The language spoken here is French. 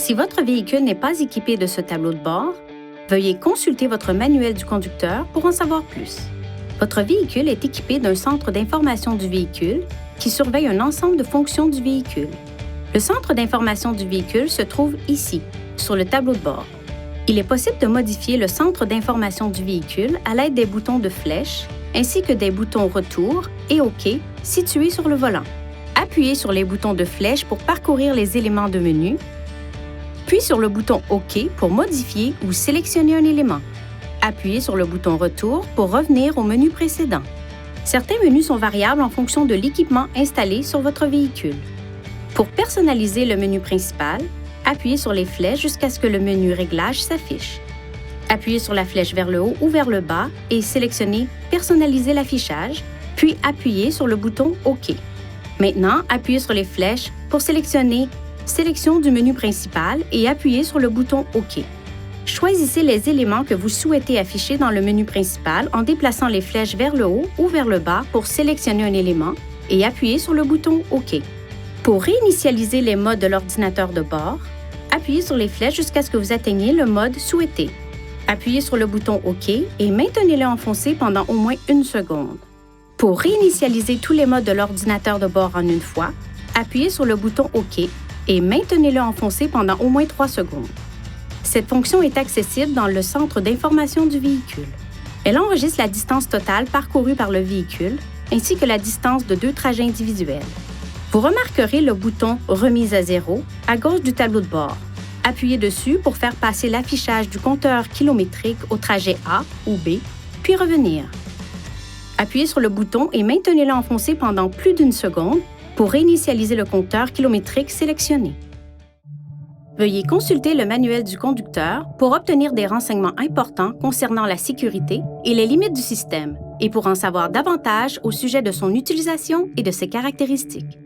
Si votre véhicule n'est pas équipé de ce tableau de bord, veuillez consulter votre manuel du conducteur pour en savoir plus. Votre véhicule est équipé d'un centre d'information du véhicule qui surveille un ensemble de fonctions du véhicule. Le centre d'information du véhicule se trouve ici, sur le tableau de bord. Il est possible de modifier le centre d'information du véhicule à l'aide des boutons de flèche ainsi que des boutons Retour et OK situés sur le volant. Appuyez sur les boutons de flèche pour parcourir les éléments de menu, puis sur le bouton OK pour modifier ou sélectionner un élément. Appuyez sur le bouton Retour pour revenir au menu précédent. Certains menus sont variables en fonction de l'équipement installé sur votre véhicule. Pour personnaliser le menu principal, appuyez sur les flèches jusqu'à ce que le menu Réglages s'affiche. Appuyez sur la flèche vers le haut ou vers le bas et sélectionnez Personnaliser l'affichage, puis appuyez sur le bouton OK. Maintenant, appuyez sur les flèches pour sélectionner Sélection du menu principal et appuyez sur le bouton OK. Choisissez les éléments que vous souhaitez afficher dans le menu principal en déplaçant les flèches vers le haut ou vers le bas pour sélectionner un élément et appuyez sur le bouton OK. Pour réinitialiser les modes de l'ordinateur de bord, appuyez sur les flèches jusqu'à ce que vous atteigniez le mode souhaité. Appuyez sur le bouton OK et maintenez-le enfoncé pendant au moins 1 seconde. Pour réinitialiser tous les modes de l'ordinateur de bord en une fois, appuyez sur le bouton OK et maintenez-le enfoncé pendant au moins 3 secondes. Cette fonction est accessible dans le centre d'information du véhicule. Elle enregistre la distance totale parcourue par le véhicule ainsi que la distance de 2 trajets individuels. Vous remarquerez le bouton « Remise à zéro » à gauche du tableau de bord. Appuyez dessus pour faire passer l'affichage du compteur kilométrique au trajet A ou B, puis revenir. Appuyez sur le bouton et maintenez-le enfoncé pendant plus d'1 seconde pour réinitialiser le compteur kilométrique sélectionné. Veuillez consulter le manuel du conducteur pour obtenir des renseignements importants concernant la sécurité et les limites du système et pour en savoir davantage au sujet de son utilisation et de ses caractéristiques.